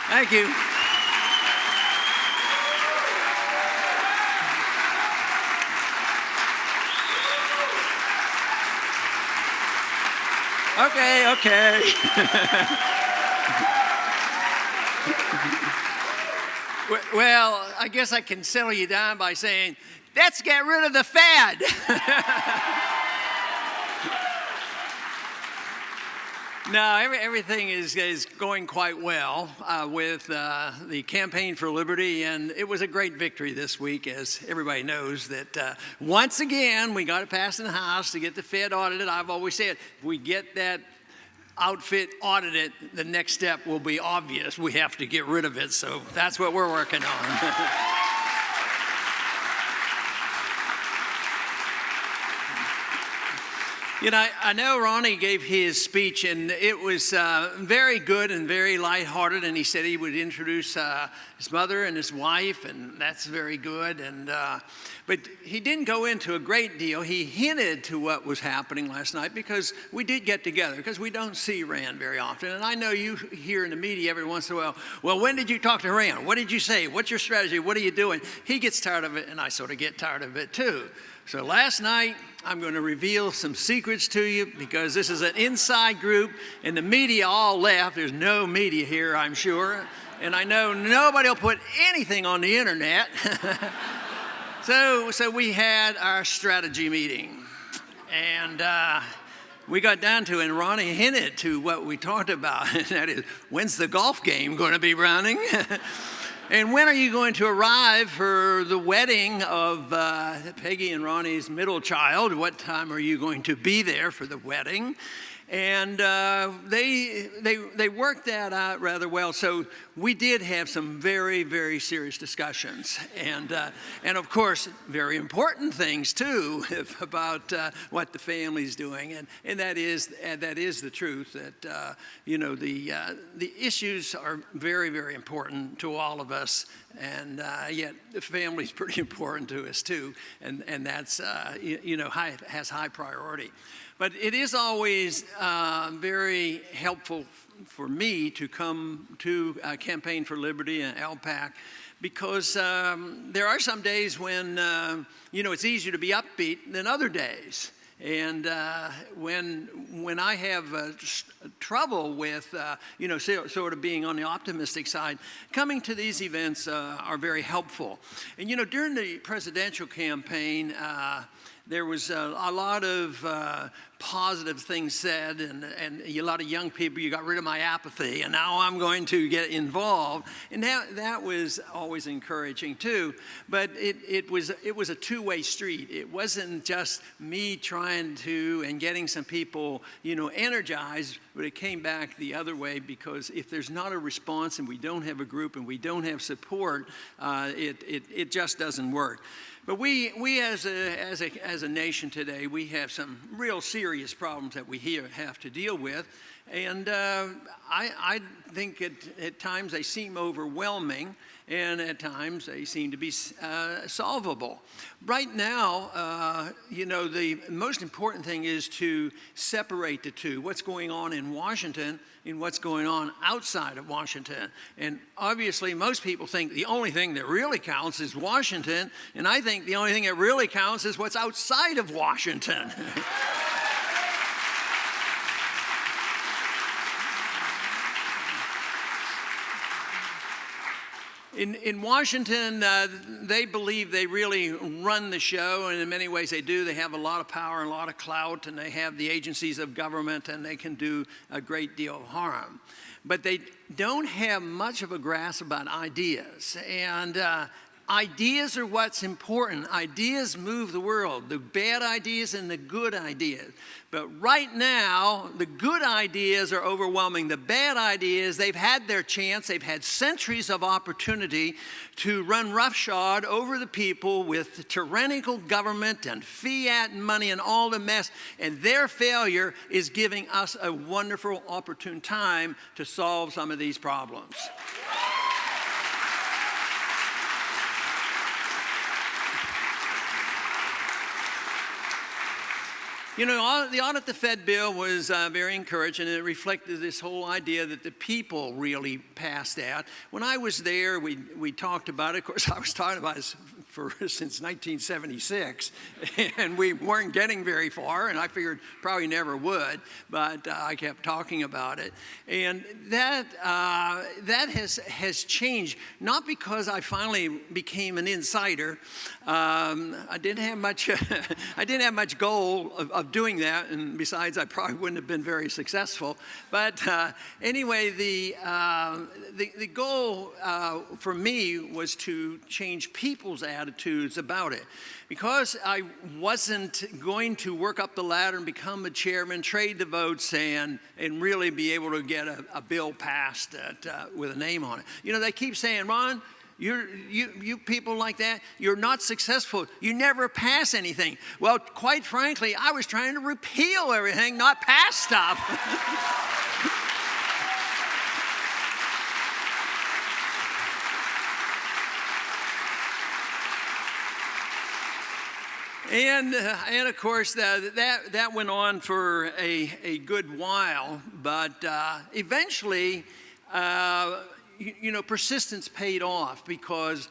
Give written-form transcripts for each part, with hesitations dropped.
Thank you. Okay. Well, I guess I can settle you down by saying, let's get rid of the Fed. No, everything is going quite well with the Campaign for Liberty, and it was a great victory this week, as everybody knows, that once again, we got it passed in the House to get the Fed audited. I've always said, if we get that outfit audited, the next step will be obvious. We have to get rid of it, so that's what we're working on. You know, I know Ronnie gave his speech, and it was very good and very lighthearted, and he said he would introduce his mother and his wife, and that's very good. But he didn't go into a great deal. He hinted to what was happening last night because we did get together, because we don't see Rand very often. And I know you hear in the media every once in a while, well, when did you talk to Rand? What did you say? What's your strategy? What are you doing? He gets tired of it, and I sort of get tired of it too. So last night, I'm going to reveal some secrets to you, because this is an inside group, and the media all left. There's no media here, I'm sure. And I know nobody will put anything on the internet. So we had our strategy meeting, and we got down to, and Ronnie hinted to what we talked about, and that is, when's the golf game going to be running? And when are you going to arrive for the wedding of Peggy and Ronnie's middle child? What time are you going to be there for the wedding? And they worked that out rather well. So we did have some very, very serious discussions, and of course very important things too about what the family's doing, and that is the truth. That you know, the issues are very, very important to all of us, and yet the family's pretty important to us too, and that's has high priority. But it is always very helpful for me to come to Campaign for Liberty and LPAC, because there are some days when it's easier to be upbeat than other days. And when I have trouble with sort of being on the optimistic side, coming to these events are very helpful. And during the presidential campaign, there was a lot of positive things said, and a lot of young people, you got rid of my apathy, and now I'm going to get involved. And that was always encouraging too. But it was a two-way street. It wasn't just me trying to and getting some people energized, but it came back the other way, because if there's not a response and we don't have a group and we don't have support, it just doesn't work. But we as a nation today, we have some real serious problems that we have to deal with, and I think at times they seem overwhelming, and at times they seem to be solvable. Right now, the most important thing is to separate the two: what's going on in Washington and what's going on outside of Washington. And obviously, most people think the only thing that really counts is Washington, and I think the only thing that really counts is what's outside of Washington. In Washington, they believe they really run the show, and in many ways they do. They have a lot of power and a lot of clout, and they have the agencies of government, and they can do a great deal of harm. But they don't have much of a grasp about ideas, and ideas are what's important. Ideas move the world, the bad ideas and the good ideas. But right now, the good ideas are overwhelming. The bad ideas, they've had their chance. They've had centuries of opportunity to run roughshod over the people with tyrannical government and fiat money and all the mess. And their failure is giving us a wonderful, opportune time to solve some of these problems. You know, the Audit the Fed bill was very encouraging, and it reflected this whole idea that the people really passed that. When I was there, we talked about it. Of course, I was talking about it since 1976, and we weren't getting very far, and I figured probably never would, but I kept talking about it. And that has changed, not because I finally became an insider. I didn't have much goal of doing that, and besides, I probably wouldn't have been very successful. But anyway, the goal for me was to change people's attitudes about it. Because I wasn't going to work up the ladder and become a chairman, trade the votes, and really be able to get a bill passed with a name on it. You know, they keep saying, Ron, you people like that, you're not successful. You never pass anything. Well, quite frankly, I was trying to repeal everything, not pass stuff. And of course, that went on for a good while, but eventually, you know, persistence paid off, because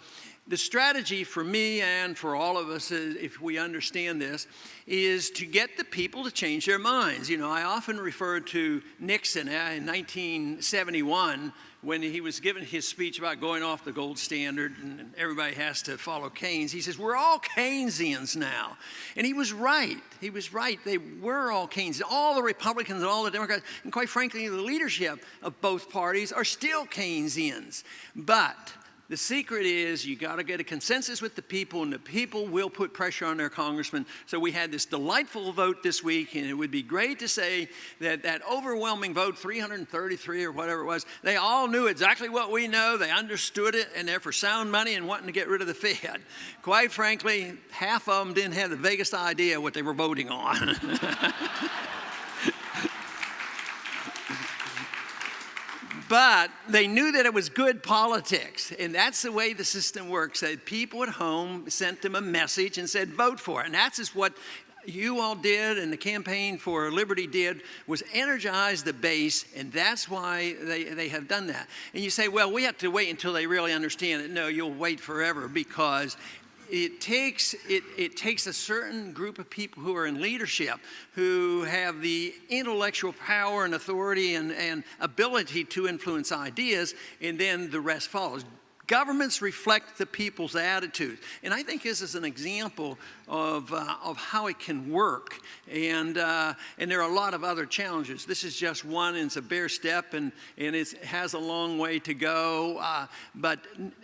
the strategy for me and for all of us, if we understand this, is to get the people to change their minds. You know, I often refer to Nixon in 1971, when he was giving his speech about going off the gold standard and everybody has to follow Keynes. He says, we're all Keynesians now. And he was right. He was right. They were all Keynesians. All the Republicans and all the Democrats, and quite frankly, the leadership of both parties are still Keynesians. But the secret is you got to get a consensus with the people, and the people will put pressure on their congressman. So we had this delightful vote this week, and it would be great to say that that overwhelming vote, 333 or whatever it was, they all knew exactly what we know. They understood it, and they're for sound money and wanting to get rid of the Fed. Quite frankly, half of them didn't have the vaguest idea what they were voting on. But they knew that it was good politics, and that's the way the system works. That people at home sent them a message and said, vote for it. And that's just what you all did, and the Campaign for Liberty did, was energize the base, and that's why they have done that. And you say, well, we have to wait until they really understand it. No, you'll wait forever, because it takes a certain group of people who are in leadership, who have the intellectual power and authority and ability to influence ideas, and then the rest follows. Governments reflect the people's attitude. And I think this is an example of how it can work. And there are a lot of other challenges. This is just one, and it's a bare step, and it has a long way to go.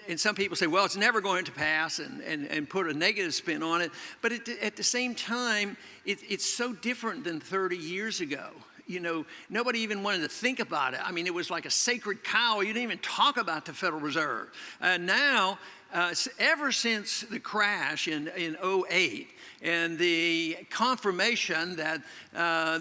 And some people say, well, it's never going to pass, and put a negative spin on it. But at the same time, it's so different than 30 years ago. You know, nobody even wanted to think about it. I mean, it was like a sacred cow. You didn't even talk about the Federal Reserve. Now, ever since the crash in 2008 and the confirmation that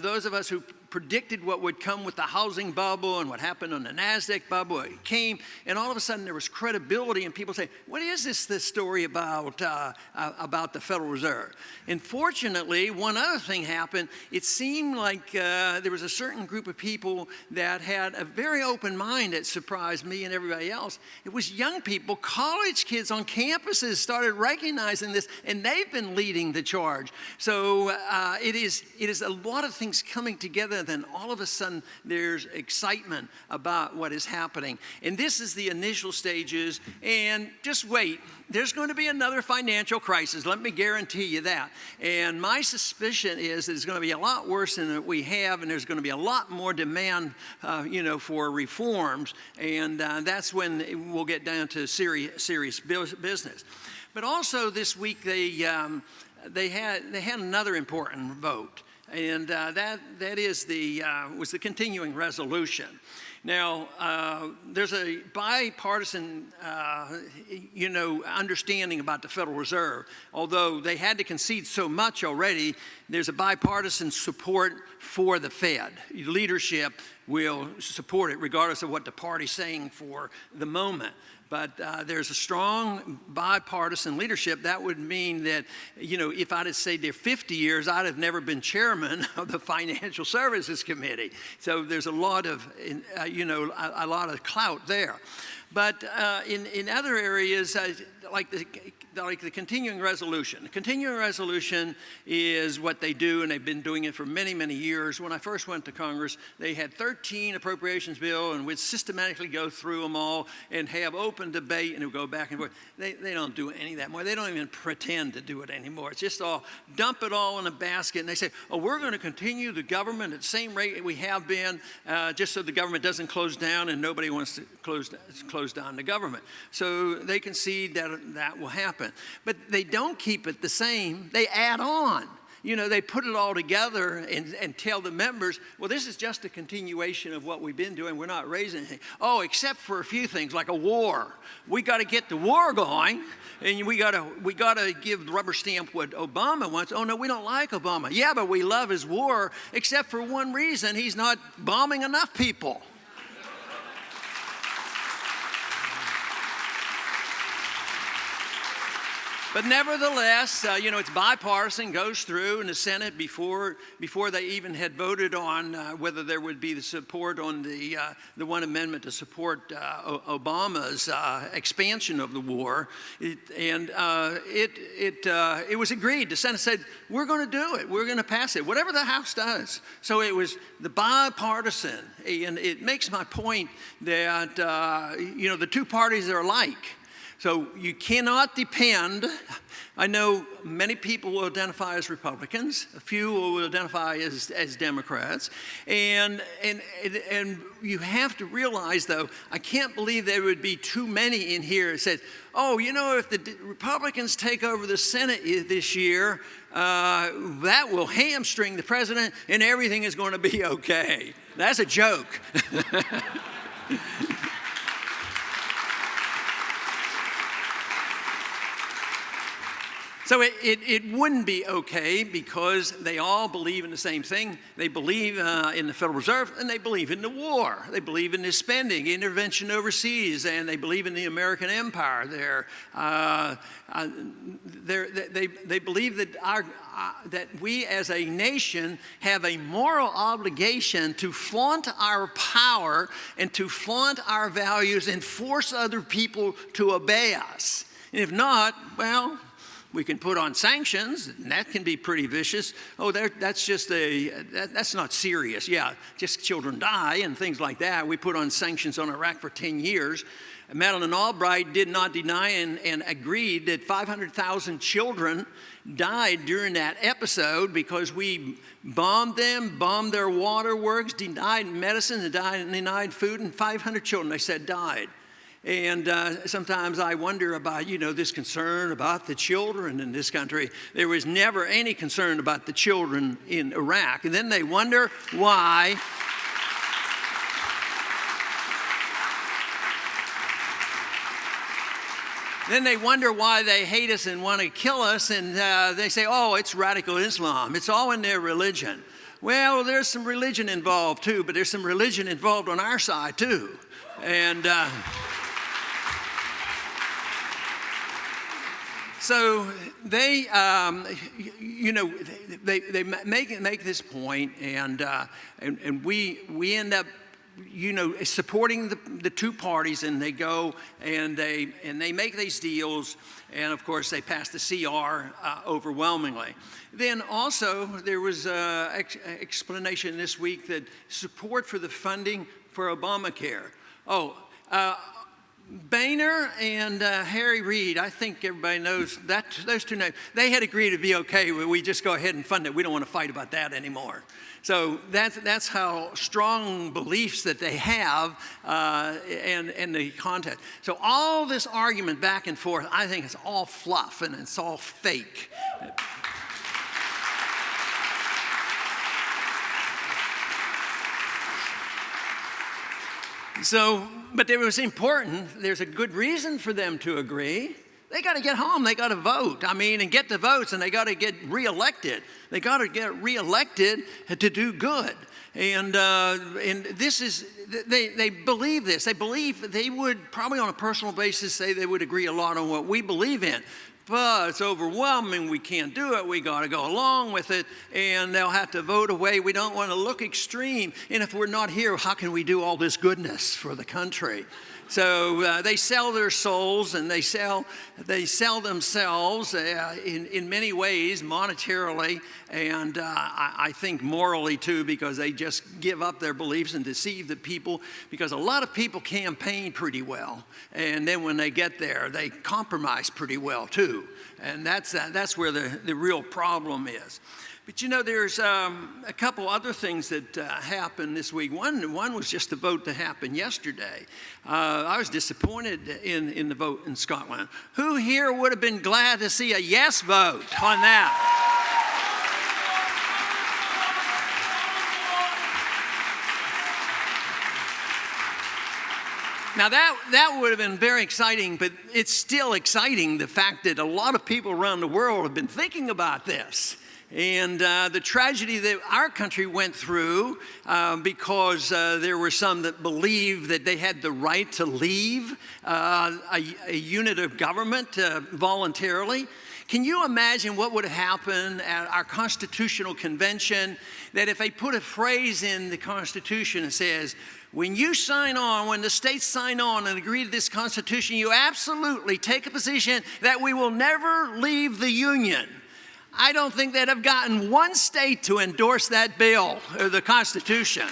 those of us who predicted what would come with the housing bubble and what happened on the NASDAQ bubble, it came, and all of a sudden there was credibility, and people say, what is this story about the Federal Reserve? And fortunately, one other thing happened. It seemed like there was a certain group of people that had a very open mind that surprised me and everybody else. It was young people, college kids on campuses started recognizing this, and they've been leading the charge. So it is a lot of things coming together. Then all of a sudden there's excitement about what is happening. And this is the initial stages, and just wait. There's going to be another financial crisis. Let me guarantee you that. And my suspicion is that it's going to be a lot worse than we have, and there's going to be a lot more demand, for reforms. And that's when we'll get down to serious business. But also this week they had another important vote. And that was the continuing resolution. Now, there's a bipartisan, understanding about the Federal Reserve. Although they had to concede so much already, there's a bipartisan support for the Fed leadership will support it regardless of what the party's saying for the moment. But there's a strong bipartisan leadership. That would mean that, if I'd have stayed there 50 years, I'd have never been chairman of the Financial Services Committee. So there's a lot of, a lot of clout there. But in other areas, like the continuing resolution. The continuing resolution is what they do, and they've been doing it for many, many years. When I first went to Congress, they had 13 appropriations bills, and we'd systematically go through them all and have open debate, and it would go back and forth. They don't do any of that more. They don't even pretend to do it anymore. It's just all dump it all in a basket, and they say, oh, we're going to continue the government at the same rate we have been, just so the government doesn't close down, and nobody wants to close down the government. So they concede that that will happen. But they don't keep it the same. They add on. They put it all together and tell the members, well, this is just a continuation of what we've been doing. We're not raising anything. Oh, except for a few things like a war. We got to get the war going, and we got to give rubber stamp what Obama wants. Oh, no, we don't like Obama. Yeah, but we love his war, except for one reason. He's not bombing enough people. But nevertheless, it's bipartisan, goes through in the Senate before they even had voted on whether there would be the support on the one amendment to support Obama's expansion of the war. It was agreed. The Senate said, we're going to do it. We're going to pass it, whatever the House does. So it was the bipartisan. And it makes my point that, the two parties are alike. So you cannot depend. I know many people will identify as Republicans. A few will identify as Democrats. And you have to realize, though, I can't believe there would be too many in here that said, oh, if the Republicans take over the Senate this year, that will hamstring the president and everything is going to be okay. That's a joke. So it wouldn't be okay because they all believe in the same thing. They believe in the Federal Reserve, and they believe in the war. They believe in the spending, intervention overseas, and they believe in the American empire. They believe that we as a nation have a moral obligation to flaunt our power and to flaunt our values and force other people to obey us. And if not, well, we can put on sanctions, and that can be pretty vicious. Oh, that's not serious. Yeah, just children die and things like that. We put on sanctions on Iraq for 10 years. Madeleine Albright did not deny and agreed that 500,000 children died during that episode because we bombed them, bombed their waterworks, denied medicine, denied food, and 500 children, they said, died. And sometimes I wonder about, this concern about the children in this country. There was never any concern about the children in Iraq. And then they wonder why. Then they wonder why they hate us and want to kill us. And they say, oh, it's radical Islam. It's all in their religion. Well, there's some religion involved too, but there's some religion involved on our side too. And so they, they make this point, and we end up, supporting the two parties, and they go and they make these deals, and of course they pass the CR overwhelmingly. Then also there was explanation this week that support for the funding for Obamacare. Boehner and Harry Reid, I think everybody knows that those two names, they had agreed to be okay. We just go ahead and fund it. We don't want to fight about that anymore. So that's how strong beliefs that they have and the content. So all this argument back and forth, I think it's all fluff and it's all fake. So, but it was important. There's a good reason for them to agree. They got to get home. They got to vote. And get the votes, and they got to get reelected. They got to get reelected to do good. And this is, they believe this. They believe they would probably on a personal basis say they would agree a lot on what we believe in. But it's overwhelming. We can't do it. We got to go along with it. And they'll have to vote away. We don't want to look extreme. And if we're not here, how can we do all this goodness for the country? So they sell their souls and they sell themselves in many ways, monetarily, and I think morally too, because they just give up their beliefs and deceive the people, because a lot of people campaign pretty well, and then when they get there, they compromise pretty well too, and that's where the real problem is. But you know, there's a couple other things that happened this week. One was just the vote that happened yesterday. I was disappointed in the vote in Scotland. Who here would have been glad to see a yes vote on that? Now that would have been very exciting, but it's still exciting, the fact that a lot of people around the world have been thinking about this. And the tragedy that our country went through because there were some that believed that they had the right to leave a unit of government voluntarily. Can you imagine what would have happened at our Constitutional Convention, that if they put a phrase in the Constitution that says, when you sign on, when the states sign on and agree to this Constitution, you absolutely take a position that we will never leave the Union. I don't think they'd have gotten one state to endorse that bill or the Constitution.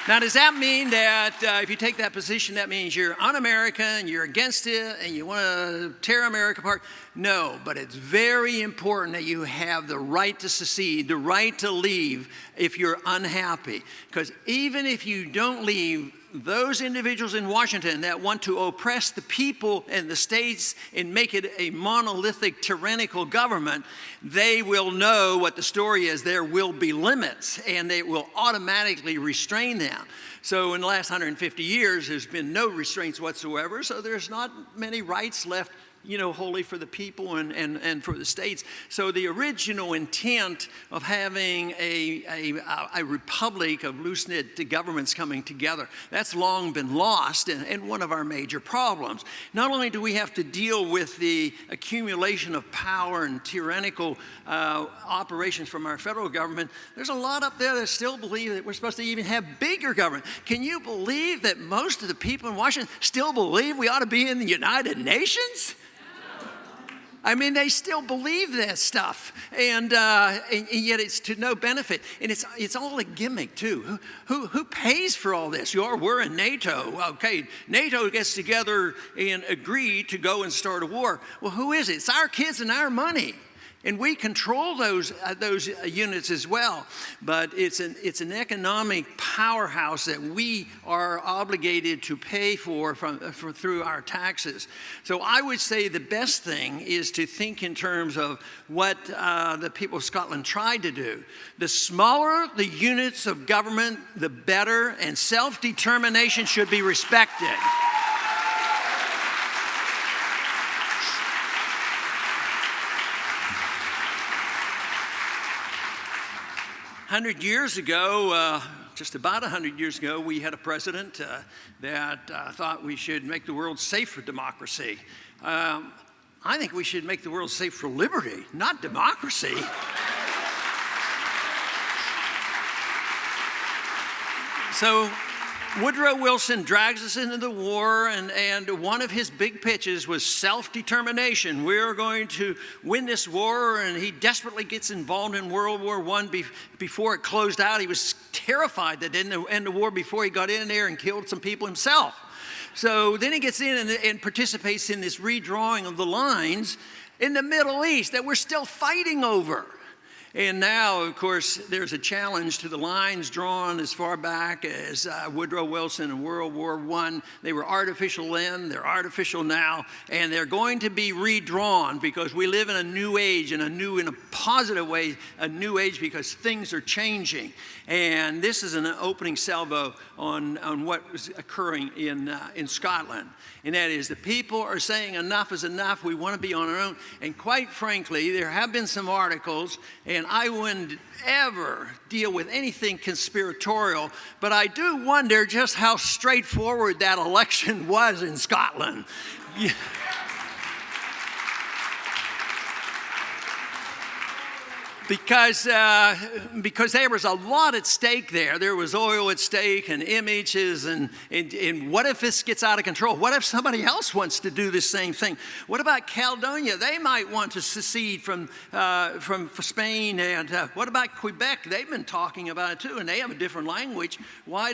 Now, does that mean that if you take that position, that means you're un-American, you're against it, and you want to tear America apart? No, but it's very important that you have the right to secede, the right to leave if you're unhappy. Because even if you don't leave, those individuals in Washington that want to oppress the people and the states and make it a monolithic, tyrannical government, they will know what the story is. There will be limits, and they will automatically restrain them. So in the last 150 years, there's been no restraints whatsoever, so there's not many rights left, you know, wholly for the people and for the states. So the original intent of having a republic of loose-knit governments coming together, that's long been lost and one of our major problems. Not only do we have to deal with the accumulation of power and tyrannical operations from our federal government, there's a lot up there that still believe that we're supposed to even have bigger government. Can you believe that most of the people in Washington still believe we ought to be in the United Nations? I mean, they still believe that stuff, and yet it's to no benefit, and it's all a gimmick too. Who pays for all this? We're in NATO. Okay, NATO gets together and agree to go and start a war. Well, who is it? It's our kids and our money. And we control those units as well, but it's an economic powerhouse that we are obligated to pay for through our taxes. So I would say the best thing is to think in terms of what the people of Scotland tried to do. The smaller the units of government, the better, and self-determination should be respected. 100 years ago, just about 100 years ago, we had a president that thought we should make the world safe for democracy. I think we should make the world safe for liberty, not democracy. So Woodrow Wilson drags us into the war, and one of his big pitches was self-determination. We're going to win this war, and he desperately gets involved in World War I before it closed out. He was terrified that they didn't end the war before he got in there and killed some people himself. So then he gets in and participates in this redrawing of the lines in the Middle East that we're still fighting over. And now, of course, there's a challenge to the lines drawn as far back as Woodrow Wilson in World War I. They were artificial then, they're artificial now, and they're going to be redrawn because we live in a new age, in a positive way, a new age because things are changing. And this is an opening salvo on what is occurring in Scotland. And that is, the people are saying enough is enough, we want to be on our own. And quite frankly, there have been some articles, and I wouldn't ever deal with anything conspiratorial, but I do wonder just how straightforward that election was in Scotland. Because there was a lot at stake there. There was oil at stake and images and what if this gets out of control? What if somebody else wants to do the same thing? What about Caledonia? They might want to secede from Spain. And what about Quebec? They've been talking about it too, and they have a different language. Why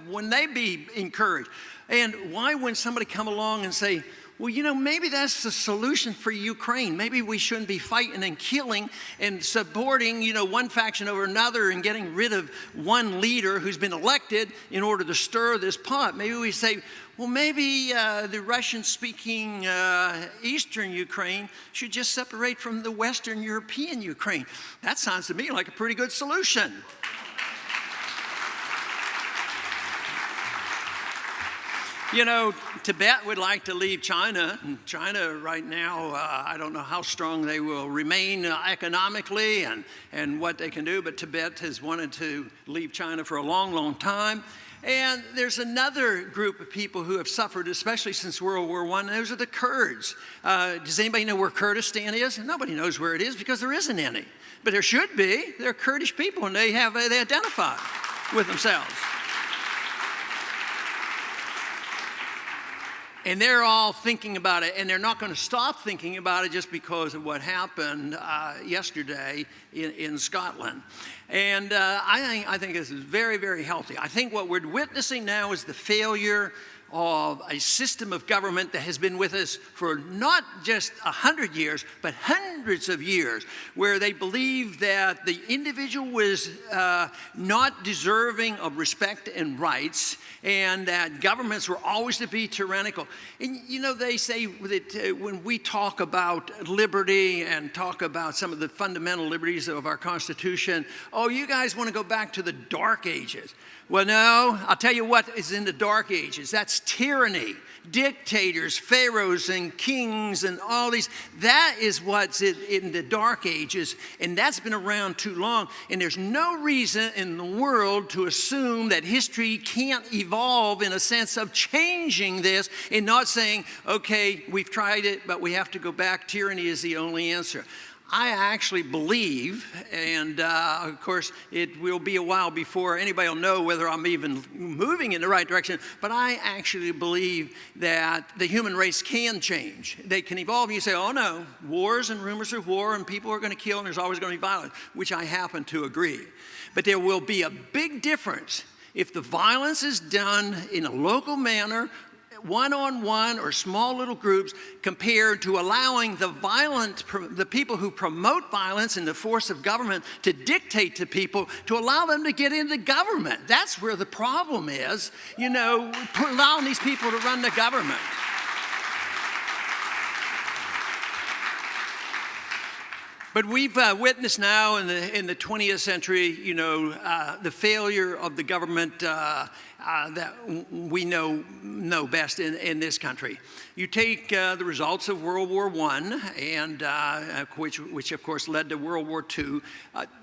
wouldn't they be encouraged? And why wouldn't somebody come along and say, well, you know, maybe that's the solution for Ukraine. Maybe we shouldn't be fighting and killing and supporting, you know, one faction over another and getting rid of one leader who's been elected in order to stir this pot. Maybe we say, well, maybe the Russian-speaking Eastern Ukraine should just separate from the Western European Ukraine. That sounds to me like a pretty good solution. You know, Tibet would like to leave China. And China right now, I don't know how strong they will remain economically and what they can do, but Tibet has wanted to leave China for a long, long time. And there's another group of people who have suffered, especially since World War I, and those are the Kurds. Does anybody know where Kurdistan is? Nobody knows where it is because there isn't any. But there should be. They're Kurdish people, and they identify with themselves. And they're all thinking about it, and they're not going to stop thinking about it just because of what happened yesterday in Scotland. And I think this is very, very healthy. I think what we're witnessing now is the failure of a system of government that has been with us for not just 100 years, but hundreds of years, where they believe that the individual was not deserving of respect and rights, and that governments were always to be tyrannical. And you know, they say that when we talk about liberty and talk about some of the fundamental liberties of our Constitution, oh, you guys want to go back to the Dark Ages. Well, no, I'll tell you what is in the Dark Ages. That's tyranny, dictators, pharaohs and kings and all these. That is what's in the Dark Ages, and that's been around too long. And there's no reason in the world to assume that history can't evolve in a sense of changing this and not saying, okay, we've tried it, but we have to go back. Tyranny is the only answer. I actually believe, and of course, it will be a while before anybody will know whether I'm even moving in the right direction, but I actually believe that the human race can change. They can evolve. You say, oh no, wars and rumors of war and people are going to kill and there's always going to be violence, which I happen to agree. But there will be a big difference if the violence is done in a local manner, one-on-one or small little groups, compared to allowing the people who promote violence and the force of government to dictate to people, to allow them to get into government. That's where the problem is, you know, allowing these people to run the government. But we've witnessed now in the 20th century, you know, the failure of the government that we know best in this country. You take the results of World War I, and which of course led to World War II.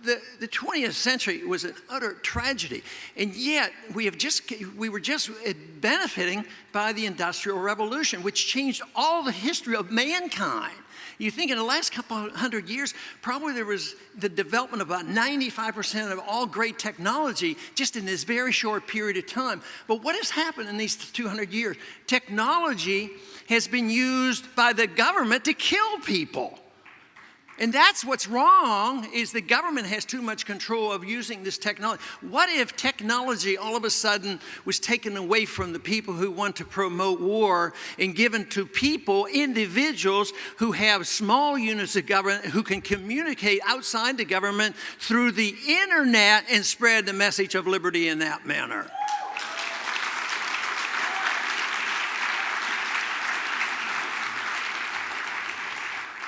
The 20th century was an utter tragedy, and yet we were just benefiting by the Industrial Revolution, which changed all the history of mankind. You think in the last couple hundred years, probably there was the development of about 95% of all great technology just in this very short period of time. But what has happened in these 200 years? Technology has been used by the government to kill people. And that's what's wrong, is the government has too much control of using this technology. What if technology all of a sudden was taken away from the people who want to promote war and given to people, individuals who have small units of government, who can communicate outside the government through the internet and spread the message of liberty in that manner?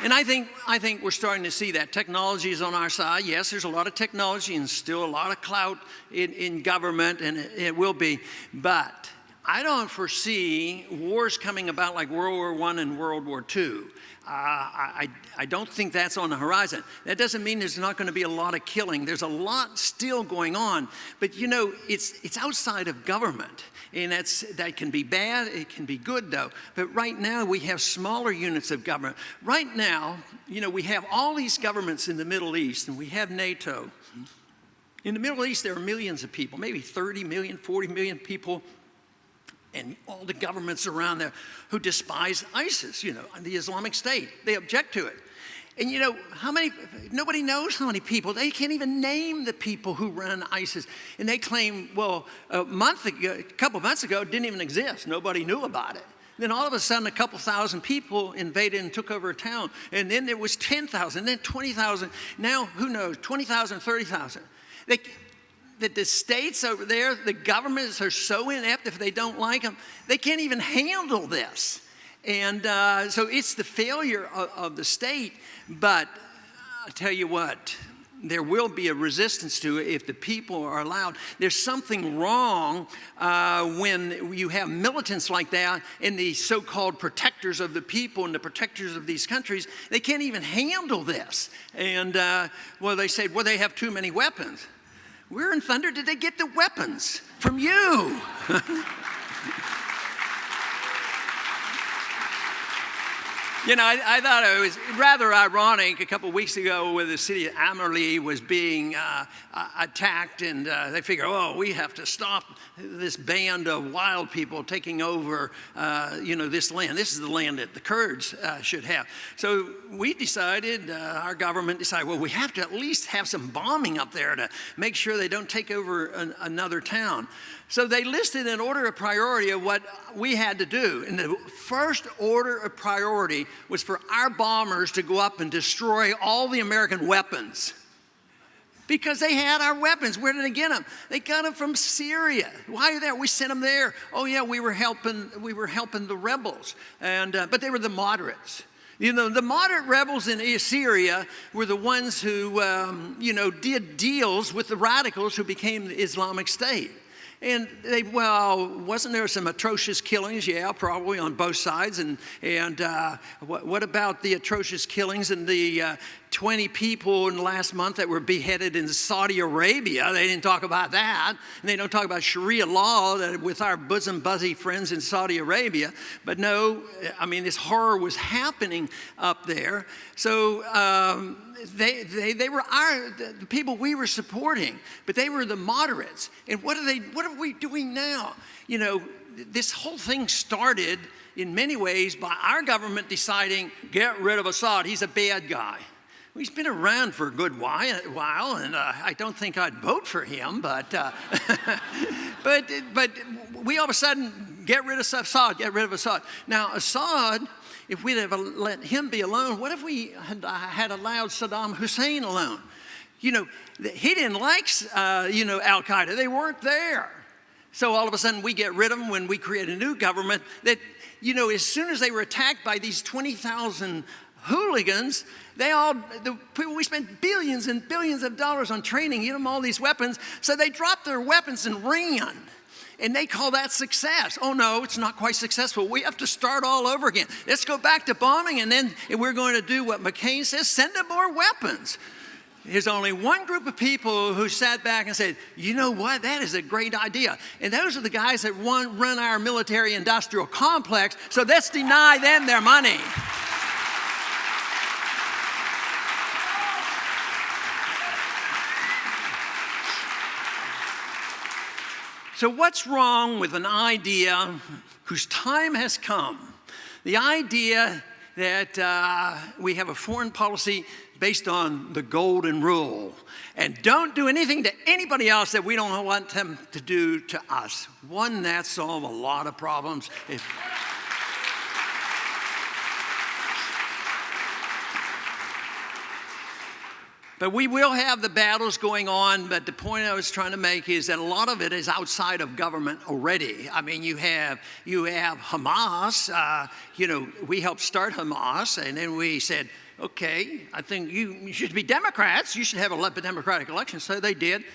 And I think we're starting to see that. Technology is on our side. Yes, there's a lot of technology and still a lot of clout in government, and it will be. But I don't foresee wars coming about like World War I and World War II. I don't think that's on the horizon. That doesn't mean there's not going to be a lot of killing. There's a lot still going on. But you know, it's outside of government. And that can be bad, it can be good though. But right now we have smaller units of government. Right now, you know, we have all these governments in the Middle East, and we have NATO. In the Middle East there are millions of people, maybe 30 million, 40 million people, and all the governments around there who despise ISIS, you know, the Islamic State. They object to it. And you know, nobody knows how many people. They can't even name the people who run ISIS. And they claim, well, a couple months ago, it didn't even exist. Nobody knew about it. Then all of a sudden, a couple thousand people invaded and took over a town. And then there was 10,000, then 20,000. Now, who knows, 20,000, 30,000. That the states over there, the governments are so inept, if they don't like them, they can't even handle this. And so it's the failure of the state. But I'll tell you what, there will be a resistance to it if the people are allowed. There's something wrong when you have militants like that and the so-called protectors of the people and the protectors of these countries. They can't even handle this. And well, they say, well, they have too many weapons. Where in thunder did they get the weapons? From you. You know, I thought it was rather ironic a couple of weeks ago when the city of Amerly was being attacked, and they figured, oh, we have to stop this band of wild people taking over, you know, this land. This is the land that the Kurds should have. So we decided, our government decided, well, we have to at least have some bombing up there to make sure they don't take over another town. So they listed an order of priority of what we had to do. And the first order of priority was for our bombers to go up and destroy all the American weapons. Because they had our weapons. Where did they get them? They got them from Syria. Why are they there? We sent them there. Oh yeah, we were helping the rebels. And but they were the moderates. You know, the moderate rebels in Syria were the ones who, you know, did deals with the radicals who became the Islamic State. And well, wasn't there some atrocious killings? Yeah, probably on both sides. And what about the atrocious killings and the 20 people in the last month that were beheaded in Saudi Arabia? They didn't talk about that. And they don't talk about Sharia law with our bosom buddy friends in Saudi Arabia. But no, I mean, this horror was happening up there. So they were the people we were supporting, but they were the moderates. And what are we doing now? You know, this whole thing started in many ways by our government deciding, get rid of Assad, he's a bad guy. He's been around for a good while, and I don't think I'd vote for him, but but we all of a sudden get rid of Assad, get rid of Assad. Now Assad, if we'd have let him be alone, what if we had allowed Saddam Hussein alone? You know, he didn't like you know, Al-Qaeda. They weren't there. So all of a sudden we get rid of them when we create a new government that, you know, as soon as they were attacked by these 20,000 hooligans, we spent billions and billions of dollars on training, getting them all these weapons, so they dropped their weapons and ran. And they call that success. Oh no, it's not quite successful. We have to start all over again. Let's go back to bombing, and then we're going to do what McCain says, send them more weapons. There's only one group of people who sat back and said, you know what, that is a great idea. And those are the guys that run our military industrial complex, so let's deny them their money. So what's wrong with an idea whose time has come? The idea that we have a foreign policy based on the golden rule. And don't do anything to anybody else that we don't want them to do to us. Wouldn't that solve a lot of problems? But we will have the battles going on, but the point I was trying to make is that a lot of it is outside of government already. I mean, you have Hamas, we helped start Hamas, and then we said, okay, I think you should be Democrats, you should have a democratic election, so they did.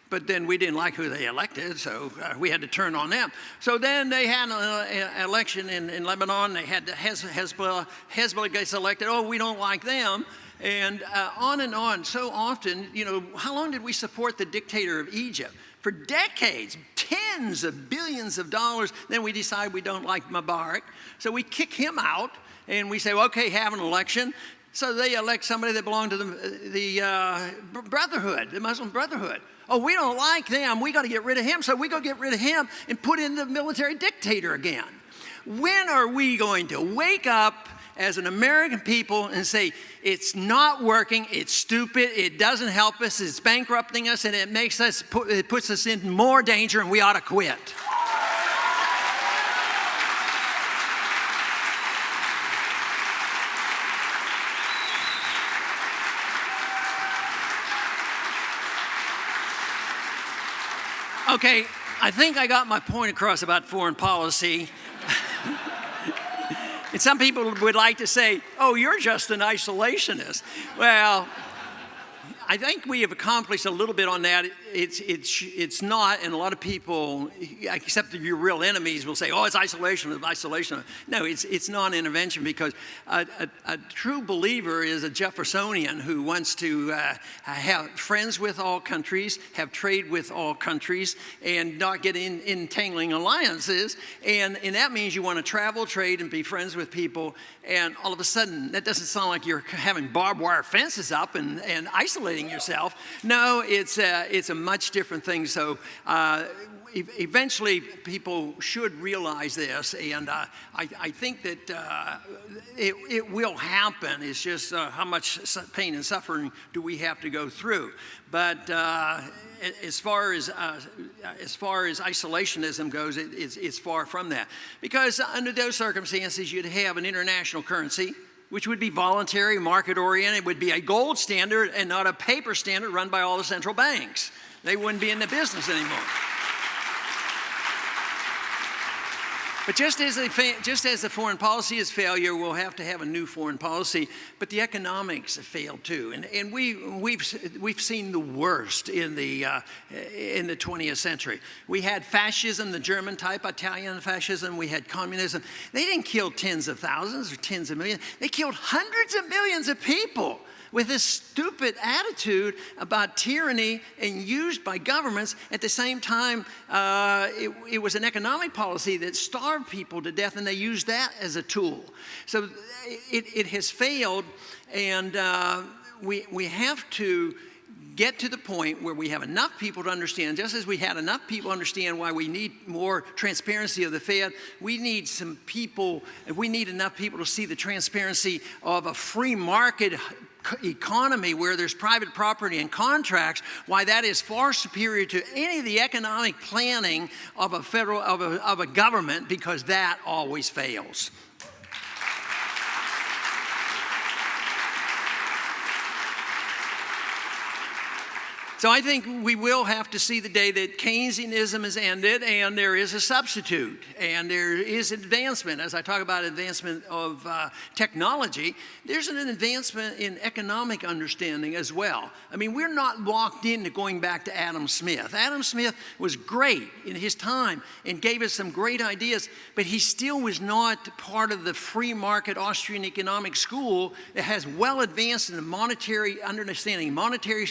But then we didn't like who they elected, so we had to turn on them. So then they had an election in Lebanon, they had Hezbollah gets elected, oh, we don't like them. And on and on. So often, how long did we support the dictator of Egypt? For decades, tens of billions of dollars. Then we decide we don't like Mubarak. So we kick him out and we say, well, okay, have an election. So they elect somebody that belonged to the Brotherhood, the Muslim Brotherhood. Oh, we don't like them. We got to get rid of him. So we go get rid of him and put in the military dictator again. When are we going to wake up as an American people and say, it's not working, it's stupid, it doesn't help us, it's bankrupting us, and it puts us in more danger, and we ought to quit. Okay, I think I got my point across about foreign policy. And some people would like to say, oh, you're just an isolationist. Well, I think we have accomplished a little bit on that. It's not, and a lot of people, except your real enemies, will say, oh, it's isolation. No, it's non-intervention, because a true believer is a Jeffersonian who wants to have friends with all countries, have trade with all countries, and not get in entangling alliances. And that means you want to travel, trade, and be friends with people. And all of a sudden, that doesn't sound like you're having barbed wire fences up and isolating yourself. No, it's a much different thing. So eventually people should realize this, and I think that it will happen. It's just how much pain and suffering do we have to go through. But as far as isolationism goes, it's far from that. Because under those circumstances, you'd have an international currency, which would be voluntary, market-oriented. It would be a gold standard and not a paper standard run by all the central banks. They wouldn't be in the business anymore. But just as the foreign policy is failure, we'll have to have a new foreign policy. But the economics have failed too, and we've seen the worst in the 20th century. We had fascism, the German type, Italian fascism. We had communism. They didn't kill tens of thousands or tens of millions. They killed hundreds of millions of people with this stupid attitude about tyranny and used by governments. At the same time, it was an economic policy that starved people to death, and they used that as a tool. So it has failed, and we have to get to the point where we have enough people to understand, just as we had enough people understand why we need more transparency of the Fed, we need enough people to see the transparency of a free market economy where there's private property and contracts, why that is far superior to any of the economic planning of a government, because that always fails. So I think we will have to see the day that Keynesianism is ended and there is a substitute and there is advancement. As I talk about advancement of technology, there's an advancement in economic understanding as well. I mean, we're not locked into going back to Adam Smith. Adam Smith was great in his time and gave us some great ideas, but he still was not part of the free market Austrian economic school that has well advanced in the monetary understanding, monetary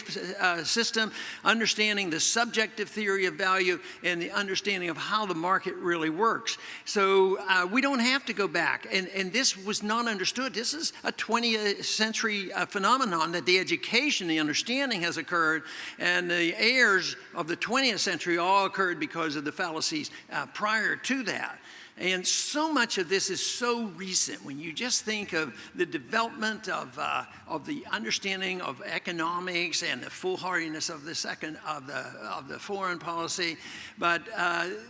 system, understanding the subjective theory of value, and the understanding of how the market really works. So we don't have to go back. And this was not understood. This is a 20th century phenomenon, that the education, the understanding has occurred, and the errors of the 20th century all occurred because of the fallacies prior to that. And so much of this is so recent. When you just think of the development of the understanding of economics and the foolhardiness of the foreign policy, but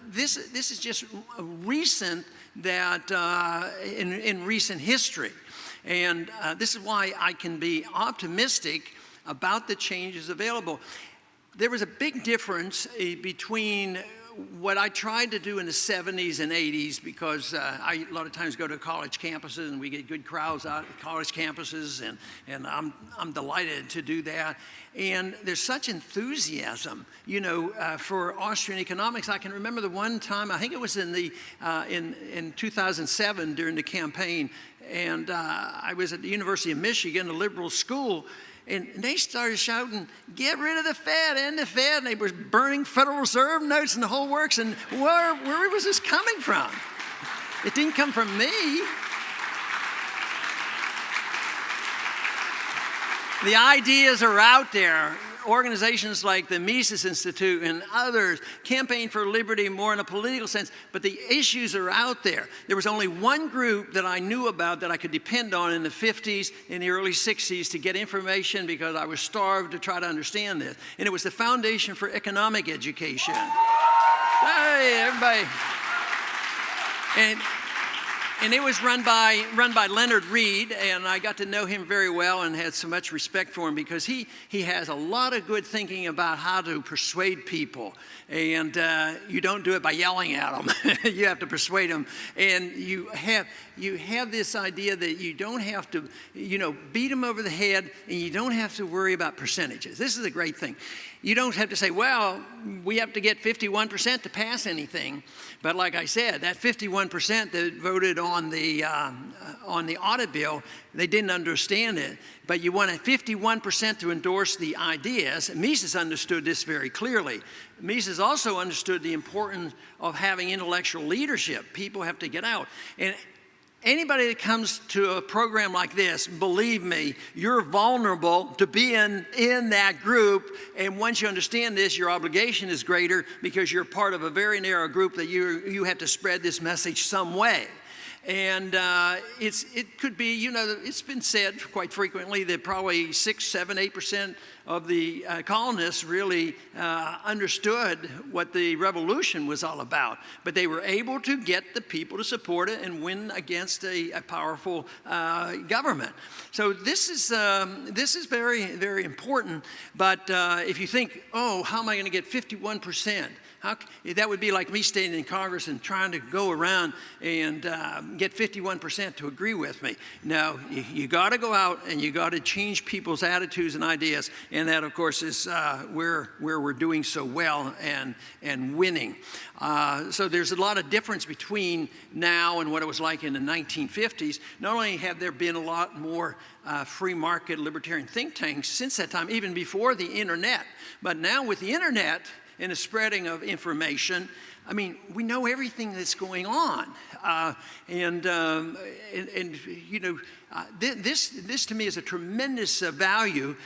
this is just recent that in recent history, and this is why I can be optimistic about the changes available. There was a big difference between what I tried to do in the 70s and 80s, because I a lot of times go to college campuses and we get good crowds out at college campuses, and I'm delighted to do that. And there's such enthusiasm, for Austrian economics. I can remember the one time, I think it was in 2007 during the campaign, and I was at the University of Michigan, a liberal school, and they started shouting, "Get rid of the Fed, end the Fed," and they were burning Federal Reserve notes and the whole works. And where was this coming from? It didn't come from me. The ideas are out there. Organizations like the Mises Institute and others campaign for liberty more in a political sense, but the issues are out there. There was only one group that I knew about that I could depend on in the 50s, in the early 60s to get information, because I was starved to try to understand this, and it was the Foundation for Economic Education. Hey, everybody. And it was run by Leonard Reed, and I got to know him very well and had so much respect for him, because he has a lot of good thinking about how to persuade people. And you don't do it by yelling at them. You have to persuade them. And you have this idea that you don't have to, beat them over the head, and you don't have to worry about percentages. This is a great thing. You don't have to say, well, we have to get 51% to pass anything. But like I said, that 51% that voted on the audit bill, they didn't understand it. But you wanted 51% to endorse the ideas. Mises understood this very clearly. Mises also understood the importance of having intellectual leadership. People have to get out. And anybody that comes to a program like this, believe me, you're vulnerable to be in that group. And once you understand this, your obligation is greater, because you're part of a very narrow group that you have to spread this message some way. And it could be, it's been said quite frequently that probably 6, 7, 8% of the colonists really understood what the revolution was all about. But they were able to get the people to support it and win against a powerful government. So this is very, very important. But if you think, oh, how am I going to get 51%? That would be like me standing in Congress and trying to go around and get 51% to agree with me. No, you got to go out and you got to change people's attitudes and ideas, and that, of course, is where we're doing so well and winning. So there's a lot of difference between now and what it was like in the 1950s. Not only have there been a lot more free market libertarian think tanks since that time, even before the internet, but now with the internet and the spreading of information, I mean, we know everything that's going on. This to me is a tremendous value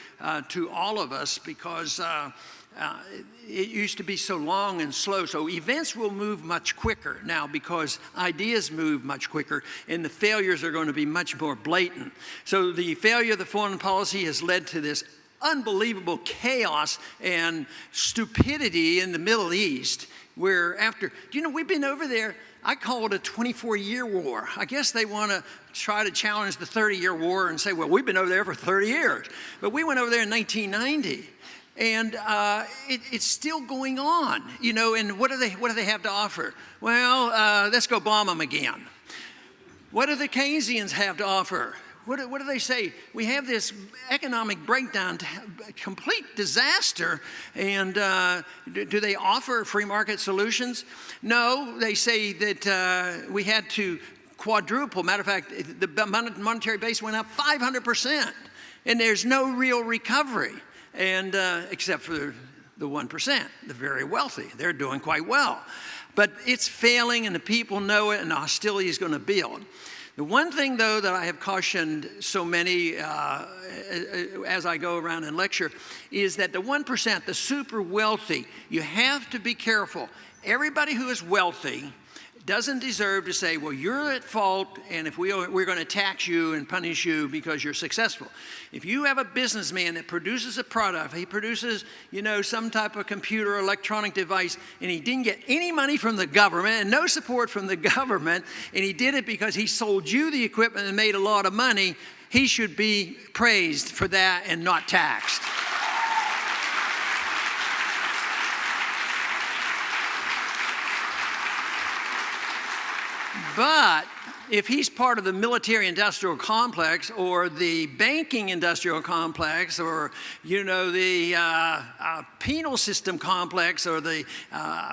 to all of us, because it used to be so long and slow. So events will move much quicker now, because ideas move much quicker, and the failures are going to be much more blatant. So the failure of the foreign policy has led to this unbelievable chaos and stupidity in the Middle East, where we've been over there. I call it a 24-year war. I guess they want to try to challenge the 30-year war and say, well, we've been over there for 30 years. But we went over there in 1990. And it's still going on, and what do they have to offer? Well, let's go bomb them again. What do the Keynesians have to offer? What do they say? We have this economic breakdown, complete disaster, and do they offer free market solutions? No, they say that we had to quadruple. Matter of fact, the monetary base went up 500%, and there's no real recovery, and except for the 1%, the very wealthy. They're doing quite well. But it's failing, and the people know it, and the hostility is going to build. The one thing, though, that I have cautioned so many as I go around and lecture is that the 1%, the super wealthy, you have to be careful. Everybody who is wealthy doesn't deserve to say, well, you're at fault, and if we're going to tax you and punish you because you're successful. If you have a businessman that produces a product, he produces, some type of computer or electronic device, and he didn't get any money from the government and no support from the government, and he did it because he sold you the equipment and made a lot of money, he should be praised for that and not taxed. But if he's part of the military-industrial complex or the banking-industrial complex or, the penal system complex or the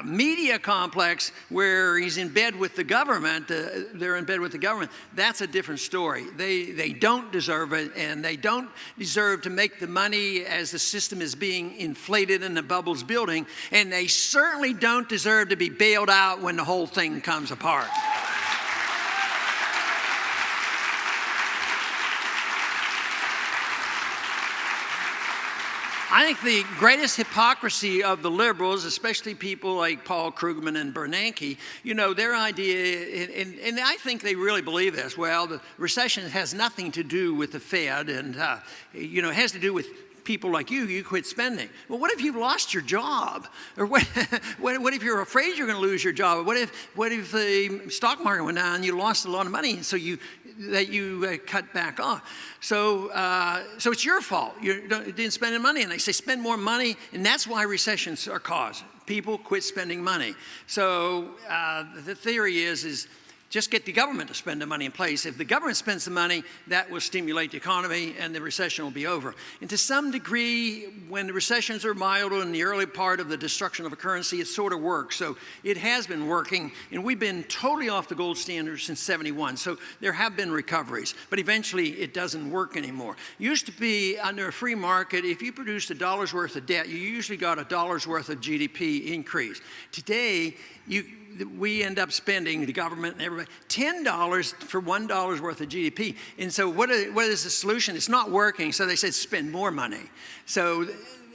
media complex where he's in bed with the government, they're in bed with the government, that's a different story. They don't deserve it, and they don't deserve to make the money as the system is being inflated and the bubble's building, and they certainly don't deserve to be bailed out when the whole thing comes apart. I think the greatest hypocrisy of the liberals, especially people like Paul Krugman and Bernanke, their idea, and I think they really believe this, well, the recession has nothing to do with the Fed, and, it has to do with people like you quit spending. Well, what if you've lost your job? Or what if you're afraid you're going to lose your job? What if the stock market went down and you lost a lot of money, and so you cut back off? So it's your fault. You didn't spend any money, and they say spend more money, and that's why recessions are caused. People quit spending money. So the theory is just get the government to spend the money in place. If the government spends the money, that will stimulate the economy and the recession will be over. And to some degree, when the recessions are milder in the early part of the destruction of a currency, it sort of works. So it has been working, and we've been totally off the gold standard since '71. So there have been recoveries, but eventually it doesn't work anymore. Used to be under a free market, if you produced $1 worth of debt, you usually got $1 worth of GDP increase. Today, we end up spending, the government and everybody, $10 for $1 worth of GDP. And so what is the solution? It's not working, so they said spend more money. So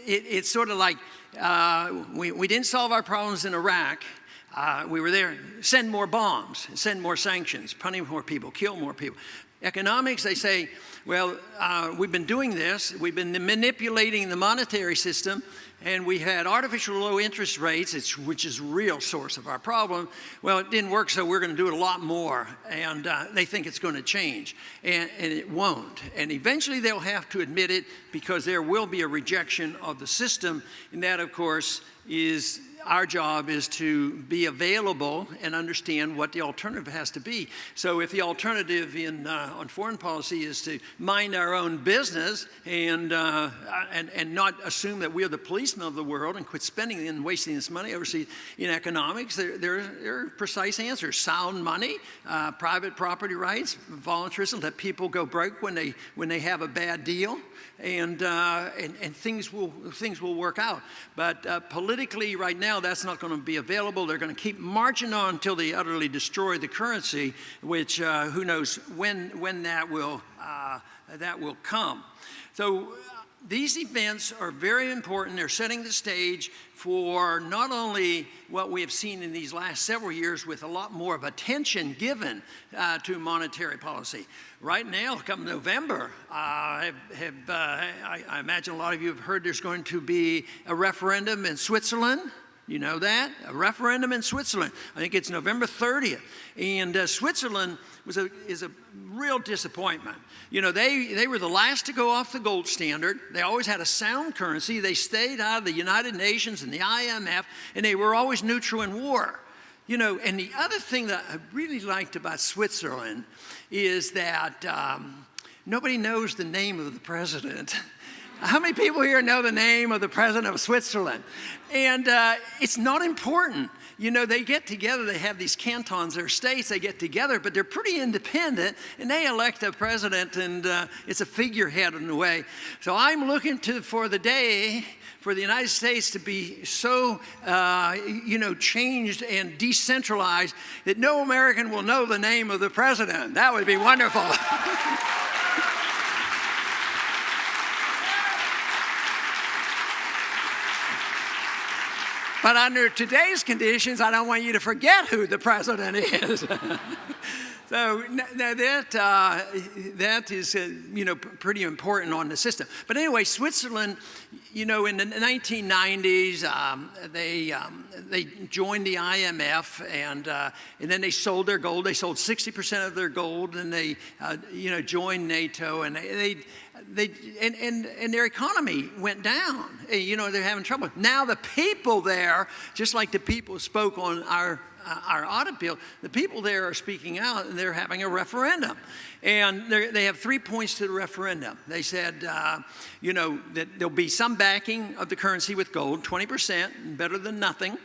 it's sort of like we didn't solve our problems in Iraq. We were there, send more bombs, send more sanctions, punish more people, kill more people. Economics, they say, well, we've been doing this. We've been manipulating the monetary system, and we had artificial low interest rates, which is a real source of our problem. Well, it didn't work, so we're going to do it a lot more, and they think it's going to change, and it won't. And eventually they'll have to admit it because there will be a rejection of the system, and that, of course, is our job is to be available and understand what the alternative has to be. So if the alternative on foreign policy is to mind our own business and not assume that we are the policemen of the world and quit spending and wasting this money overseas in economics, there are precise answers. Sound money, private property rights, voluntarism, let people go broke when they have a bad deal, and things will work out. But politically right now, that's not going to be available. They're going to keep marching on until they utterly destroy the currency, which who knows when that will come. So these events are very important. They're setting the stage for not only what we have seen in these last several years with a lot more of attention given to monetary policy. Right now, come November, I imagine a lot of you have heard there's going to be a referendum in Switzerland. You know that? A referendum in Switzerland. I think it's November 30th. And Switzerland is a real disappointment. They were the last to go off the gold standard. They always had a sound currency. They stayed out of the United Nations and the IMF, and they were always neutral in war. And the other thing that I really liked about Switzerland is that nobody knows the name of the president. How many people here know the name of the president of Switzerland? And it's not important. They get together, they have these cantons or states, they get together, but they're pretty independent, and they elect a president, and it's a figurehead in a way. So I'm looking for the day for the United States to be so, changed and decentralized that no American will know the name of the president. That would be wonderful. But under today's conditions, I don't want you to forget who the president is. So that is, pretty important on the system. But anyway, Switzerland, in the 1990s, they joined the IMF, and then they sold their gold. They sold 60% of their gold, and they, joined NATO, and and their economy went down. They're having trouble. Now the people there, just like the people spoke on our audit bill, the people there are speaking out, and they're having a referendum. And they have 3 points to the referendum. They said, that there'll be some backing of the currency with gold, 20%, better than nothing.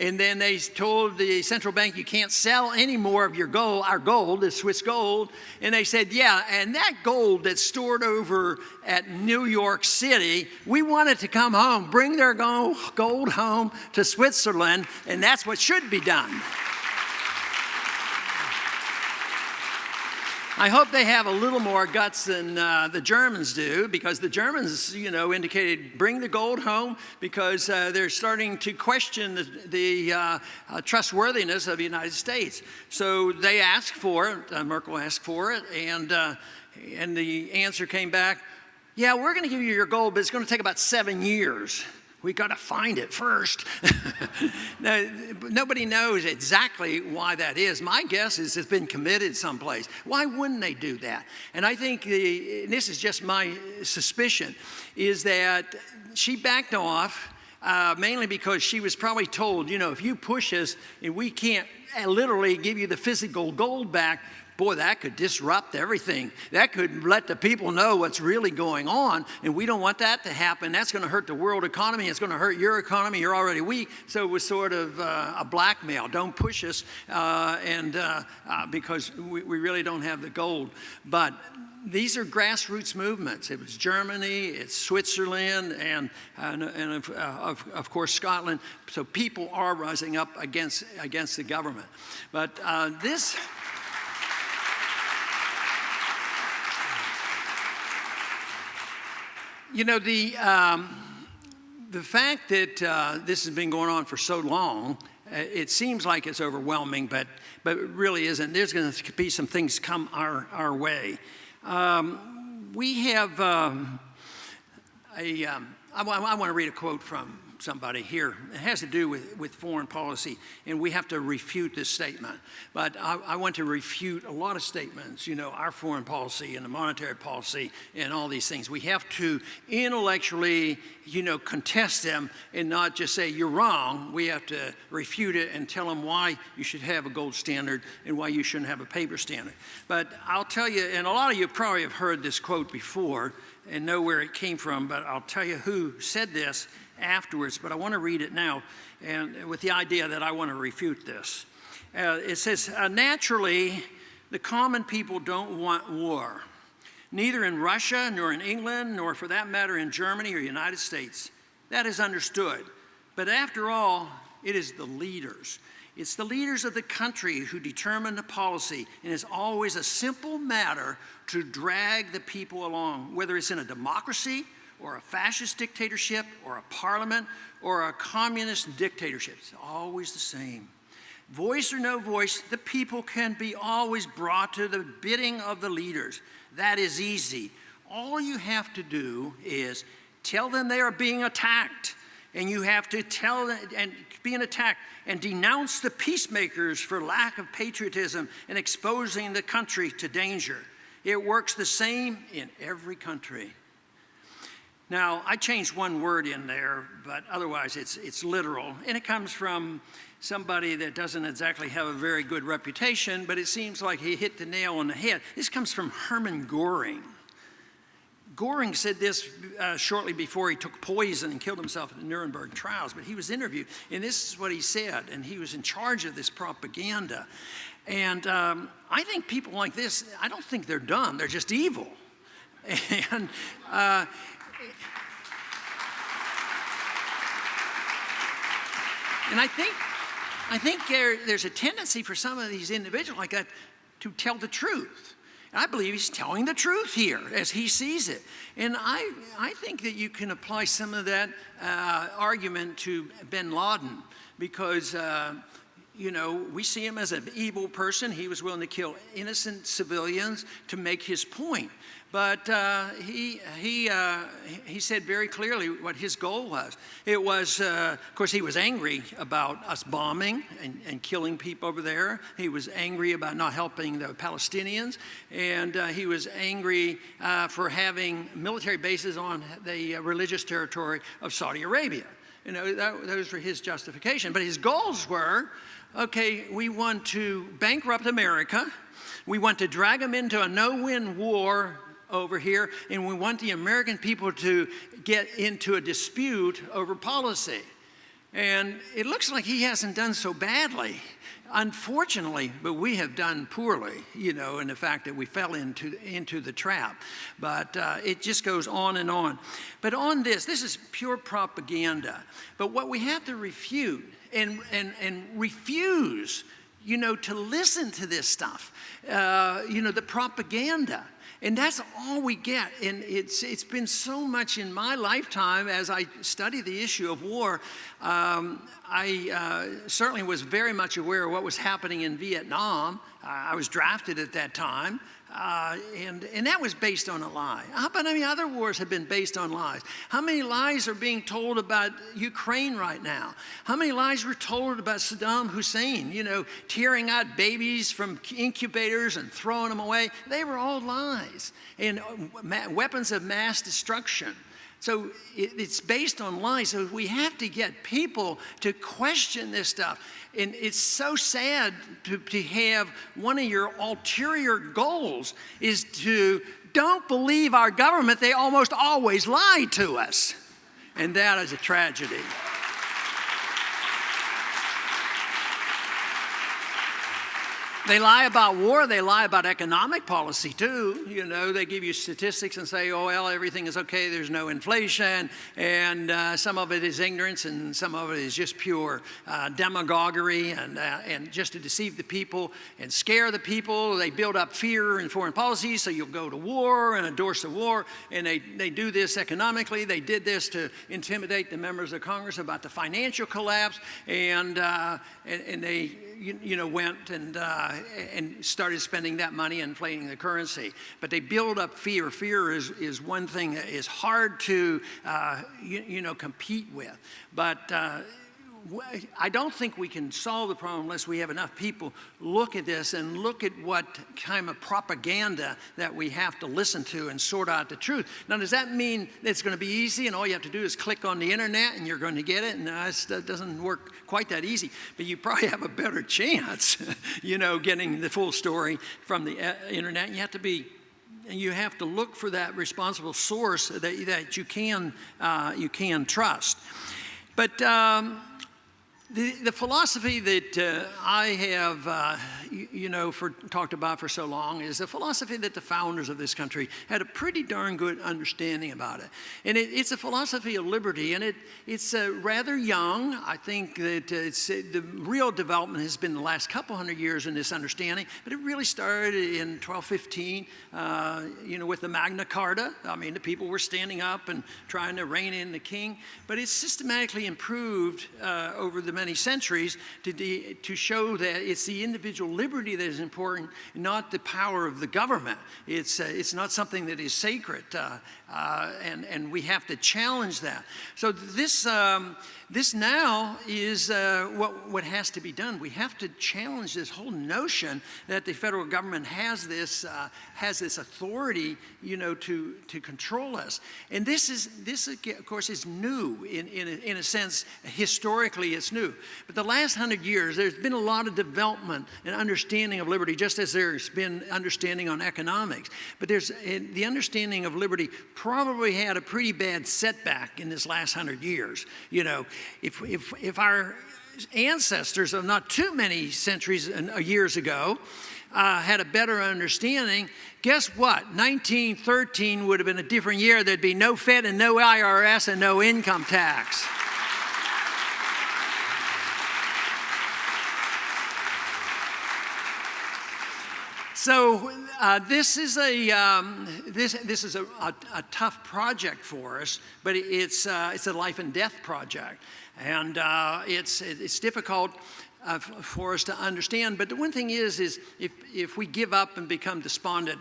And then they told the central bank, you can't sell any more of your gold, our gold, the Swiss gold. And they said, yeah, and that gold that's stored over at New York City, we want it to come home, bring their gold home to Switzerland, and that's what should be done. I hope they have a little more guts than the Germans do, because the Germans, indicated bring the gold home because they're starting to question the trustworthiness of the United States. So they asked for it, Merkel asked for it, and the answer came back, yeah, we're going to give you your gold, but it's going to take about 7 years. We got to find it first. Now, nobody knows exactly why that is. My guess is it's been committed someplace. Why wouldn't they do that? And I think, and this is just my suspicion, is that she backed off mainly because she was probably told, if you push us and we can't literally give you the physical gold back, boy, that could disrupt everything. That could let the people know what's really going on, and we don't want that to happen. That's going to hurt the world economy. It's going to hurt your economy. You're already weak. So it was sort of a blackmail. Don't push us, because we really don't have the gold. But these are grassroots movements. It was Germany, it's Switzerland, and of course Scotland. So people are rising up against the government. But this. The fact that this has been going on for so long, it seems like it's overwhelming, but it really isn't. There's going to be some things come our way. We have I want to read a quote from somebody here. It has to do with foreign policy, and we have to refute this statement. But I want to refute a lot of statements, our foreign policy and the monetary policy and all these things. We have to intellectually, contest them and not just say you're wrong. We have to refute it and tell them why you should have a gold standard and why you shouldn't have a paper standard. But I'll tell you, and a lot of you probably have heard this quote before and know where it came from, but I'll tell you who said this afterwards, but I want to read it now, and with the idea that I want to refute this. It says, naturally, the common people don't want war, neither in Russia, nor in England, nor for that matter in Germany or United States. That is understood. But after all, it is the leaders. It's the leaders of the country who determine the policy, and it's always a simple matter to drag the people along, whether it's in a democracy, or a fascist dictatorship, or a parliament, or a communist dictatorship. It's always the same. Voice or no voice, the people can be always brought to the bidding of the leaders. That is easy. All you have to do is tell them they are being attacked, and you have to tell them and being attacked and denounce the peacemakers for lack of patriotism and exposing the country to danger. It works the same in every country. Now, I changed one word in there, but otherwise it's literal. And it comes from somebody that doesn't exactly have a very good reputation, but it seems like he hit the nail on the head. This comes from Hermann Göring. Göring said this shortly before he took poison and killed himself at the Nuremberg trials, but he was interviewed, and this is what he said, and he was in charge of this propaganda. And I think people like this, I don't think they're dumb, they're just evil. And And I think there's a tendency for some of these individuals like that to tell the truth. I believe he's telling the truth here as he sees it. And I think that you can apply some of that argument to bin Laden because, we see him as an evil person. He was willing to kill innocent civilians to make his point. But he said very clearly what his goal was. It was, of course, he was angry about us bombing and killing people over there. He was angry about not helping the Palestinians. And he was angry for having military bases on the religious territory of Saudi Arabia. Those were his justification. But his goals were, okay, we want to bankrupt America. We want to drag them into a no-win war over here, and we want the American people to get into a dispute over policy. And it looks like he hasn't done so badly, unfortunately, but we have done poorly, in the fact that we fell into the trap. But it just goes on and on. But on this is pure propaganda. But what we have to refute and refuse, to listen to this stuff, the propaganda. And that's all we get. And it's been so much in my lifetime as I study the issue of war. I certainly was very much aware of what was happening in Vietnam. I was drafted at that time. And that was based on a lie. How about many other wars have been based on lies? How many lies are being told about Ukraine right now? How many lies were told about Saddam Hussein, tearing out babies from incubators and throwing them away? They were all lies and weapons of mass destruction. So it's based on lies. So we have to get people to question this stuff. And it's so sad to have one of your ulterior goals is to don't believe our government. They almost always lie to us. And that is a tragedy. They lie about war. They lie about economic policy, too. They give you statistics and say, oh, well, everything is okay. There's no inflation. And some of it is ignorance and some of it is just pure demagoguery and just to deceive the people and scare the people. They build up fear in foreign policy, so you'll go to war and endorse the war. And they do this economically. They did this to intimidate the members of Congress about the financial collapse. And they went and started spending that money and inflating the currency. But they build up fear. Fear is one thing that is hard to, compete with. But I don't think we can solve the problem unless we have enough people look at this and look at what kind of propaganda that we have to listen to and sort out the truth. Now, does that mean that it's going to be easy and all you have to do is click on the internet and you're going to get it? No, that doesn't work quite that easy. But you probably have a better chance, getting the full story from the internet. You have to look for that responsible source that you can trust. But the philosophy that I have, talked about for so long is the philosophy that the founders of this country had a pretty darn good understanding about it. And it's a philosophy of liberty, and it's rather young. I think that the real development has been the last couple hundred years in this understanding, but it really started in 1215, with the Magna Carta. I mean, the people were standing up and trying to rein in the king, but it's systematically improved over the many centuries to show that it's the individual liberty that is important, not the power of the government. It's not something that is sacred, and we have to challenge that. So this now is what has to be done. We have to challenge this whole notion that the federal government has this authority, to control us. And this of course is new in a sense. Historically, it's new. But the last 100 years, there's been a lot of development and understanding of liberty, just as there's been understanding on economics. But the understanding of liberty probably had a pretty bad setback in this last 100 years. If our ancestors of not too many centuries years ago had a better understanding, guess what? 1913 would have been a different year. There'd be no Fed and no IRS and no income tax. So this is a tough project for us, but it's a life and death project, and it's difficult for us to understand. But the one thing is if we give up and become despondent,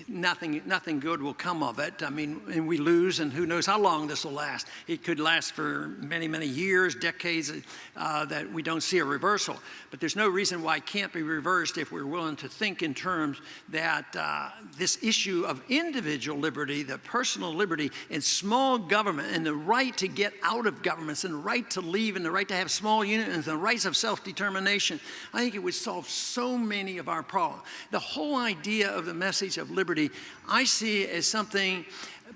nothing good will come of it. I mean, and we lose, and who knows how long this will last. It could last for many, many years, decades, that we don't see a reversal. But there's no reason why it can't be reversed if we're willing to think in terms that this issue of individual liberty, the personal liberty, and small government, and the right to get out of governments, and the right to leave, and the right to have small units, and the rights of self-determination, I think it would solve so many of our problems. The whole idea of the message of liberty, I see as something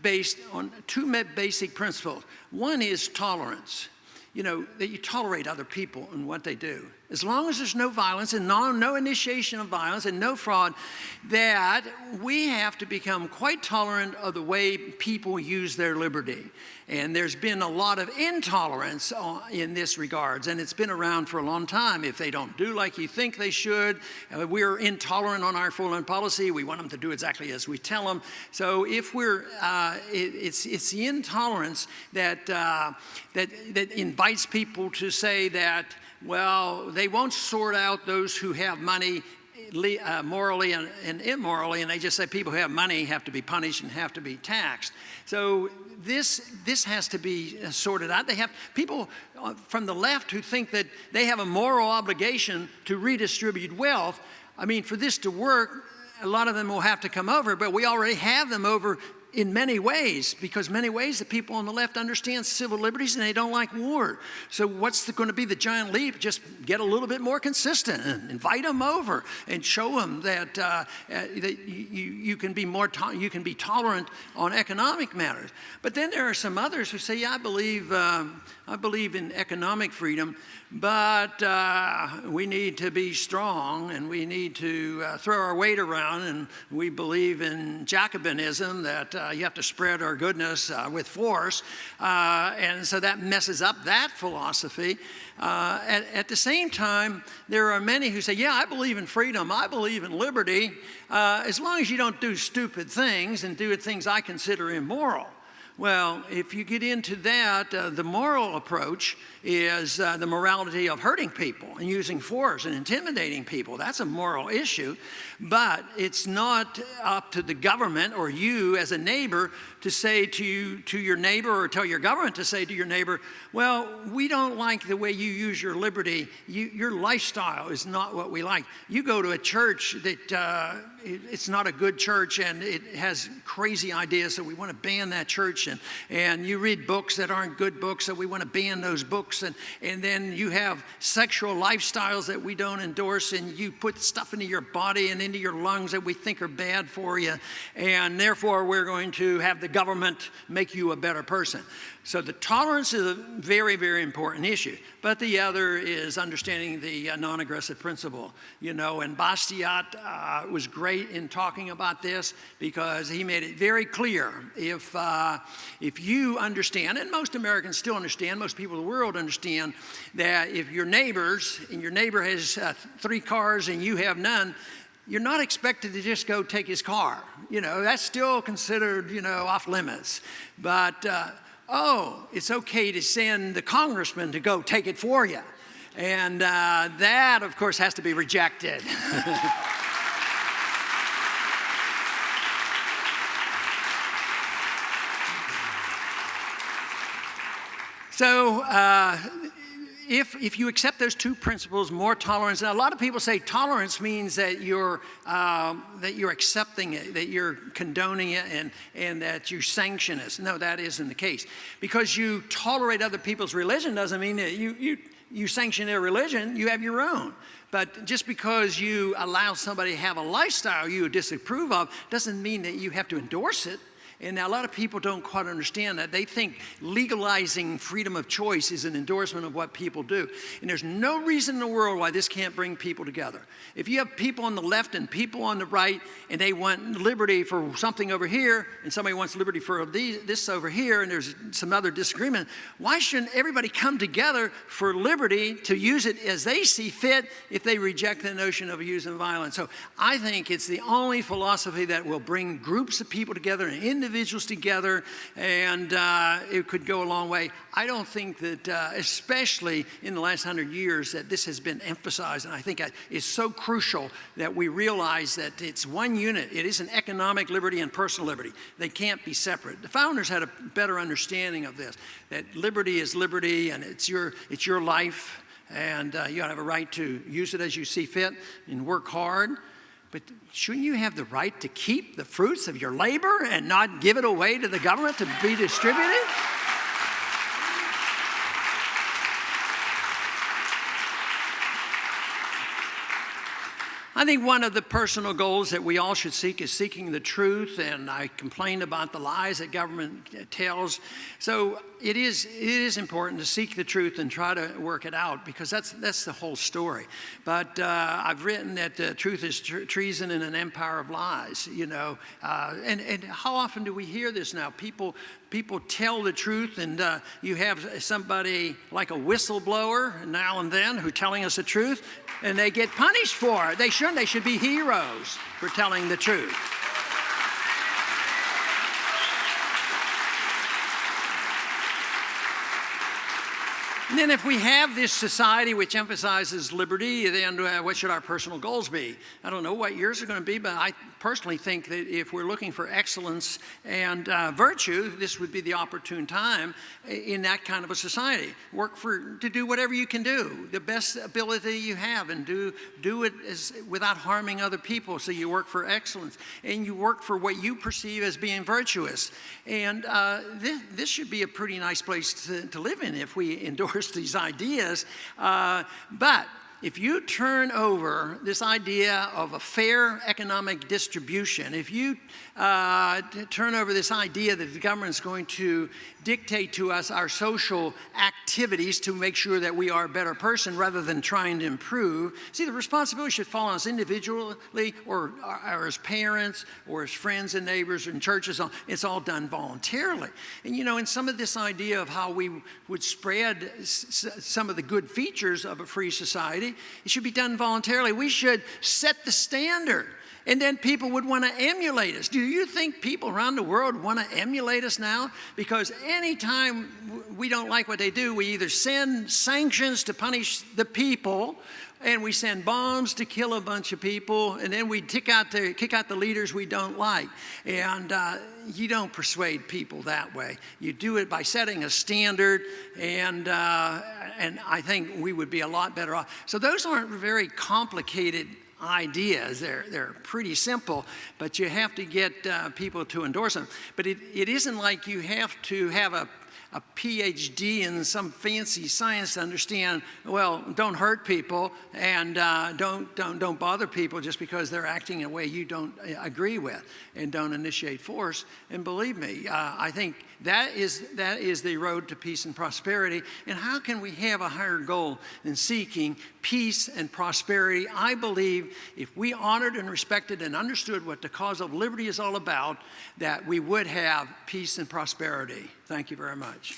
based on two basic principles. One is tolerance. You know, that you tolerate other people and what they do. As long as there's no violence and no initiation of violence and no fraud, that we have to become quite tolerant of the way people use their liberty. And there's been a lot of intolerance in this regards, and it's been around for a long time. If they don't do like you think they should, we're intolerant on our foreign policy. We want them to do exactly as we tell them. So if we're, it's the intolerance that invites people to say that, well, they won't sort out those who have money morally and immorally, and they just say people who have money have to be punished and have to be taxed. So this has to be sorted out. They have people from the left who think that they have a moral obligation to redistribute wealth. I mean, for this to work, a lot of them will have to come over, but we already have them over in many ways, because many ways the people on the left understand civil liberties and they don't like war. So what's going to be the giant leap? Just get a little bit more consistent and invite them over and show them that, that you can be you can be tolerant on economic matters. But then there are some others who say, yeah, I believe in economic freedom, but we need to be strong and we need to throw our weight around, and we believe in Jacobinism, that you have to spread our goodness with force, and so that messes up that philosophy. At the same time, there are many who say, yeah, I believe in freedom, I believe in liberty, as long as you don't do stupid things and do things I consider immoral. Well, if you get into that, the moral approach is the morality of hurting people and using force and intimidating people. That's a moral issue, but it's not up to the government or you as a neighbor to say to your neighbor, or tell your government to say to your neighbor, well, we don't like the way you use your liberty. Your lifestyle is not what we like. You go to a church that it's not a good church and it has crazy ideas, so we want to ban that church. And you read books that aren't good books, so we want to ban those books. And then you have sexual lifestyles that we don't endorse, and you put stuff into your body and into your lungs that we think are bad for you. And therefore, we're going to have the government make you a better person. So the tolerance is a very, very important issue. But the other is understanding the non-aggressive principle. You know, and Bastiat was great in talking about this, because he made it very clear. If you understand, and most Americans still understand, most people in the world understand, that if your neighbors, and your neighbor has 3 cars and you have none, you're not expected to just go take his car. You know, that's still considered, you know, off limits. But it's okay to send the congressman to go take it for you. And that, of course, has to be rejected. So if you accept those two principles, more tolerance, and a lot of people say tolerance means that you're accepting it, that you're condoning it, and that you sanction it. No, that isn't the case. Because you tolerate other people's religion doesn't mean that you sanction their religion. You have your own. But just because you allow somebody to have a lifestyle you disapprove of doesn't mean that you have to endorse it. And a lot of people don't quite understand that. They think legalizing freedom of choice is an endorsement of what people do. And there's no reason in the world why this can't bring people together. If you have people on the left and people on the right, and they want liberty for something over here, and somebody wants liberty for this over here, and there's some other disagreement, why shouldn't everybody come together for liberty to use it as they see fit if they reject the notion of using violence? So I think it's the only philosophy that will bring groups of people together and individuals together, and it could go a long way. I don't think that, especially in the last 100 years, that this has been emphasized, and I think it's so crucial that we realize that it's one unit. It is an economic liberty and personal liberty. They can't be separate. The founders had a better understanding of this, that liberty is liberty, and it's your life, and you have a right to use it as you see fit and work hard. But shouldn't you have the right to keep the fruits of your labor and not give it away to the government to be distributed? I think one of the personal goals that we all should seek is seeking the truth, and I complain about the lies that government tells. So it is important to seek the truth and try to work it out, because that's the whole story. But I've written that truth is treason in an empire of lies, you know. And how often do we hear this now? People tell the truth, and you have somebody like a whistleblower now and then who's telling us the truth, and they get punished for it. They shouldn't. They should be heroes for telling the truth. And then if we have this society which emphasizes liberty, then what should our personal goals be? I don't know what yours are going to be, but I personally think that if we're looking for excellence and virtue, this would be the opportune time in that kind of a society. Work to do whatever you can do, the best ability you have, and do it without harming other people. So you work for excellence, and you work for what you perceive as being virtuous. And this should be a pretty nice place to live in if we endorse these ideas. But if you turn over this idea of a fair economic distribution, if you turn over this idea that the government is going to dictate to us our social activities to make sure that we are a better person rather than trying to improve, see, the responsibility should fall on us individually or as parents or as friends and neighbors and churches. It's all done voluntarily. And, you know, in some of this idea of how we would spread some of the good features of a free society, it should be done voluntarily. We should set the standard, and then people would want to emulate us. Do you think people around the world want to emulate us now? Because anytime we don't like what they do, we either send sanctions to punish the people, and we send bombs to kill a bunch of people, and then we kick out the leaders we don't like. And you don't persuade people that way. You do it by setting a standard, and I think we would be a lot better off. So those aren't very complicated ideas. They're pretty simple, but you have to get people to endorse them. But it isn't like you have to have a PhD in some fancy science to understand, well, don't hurt people and don't bother people just because they're acting in a way you don't agree with, and don't initiate force. And believe me, I think that is the road to peace and prosperity. And how can we have a higher goal than seeking peace and prosperity? I believe if we honored and respected and understood what the cause of liberty is all about, that we would have peace and prosperity. Thank you very much.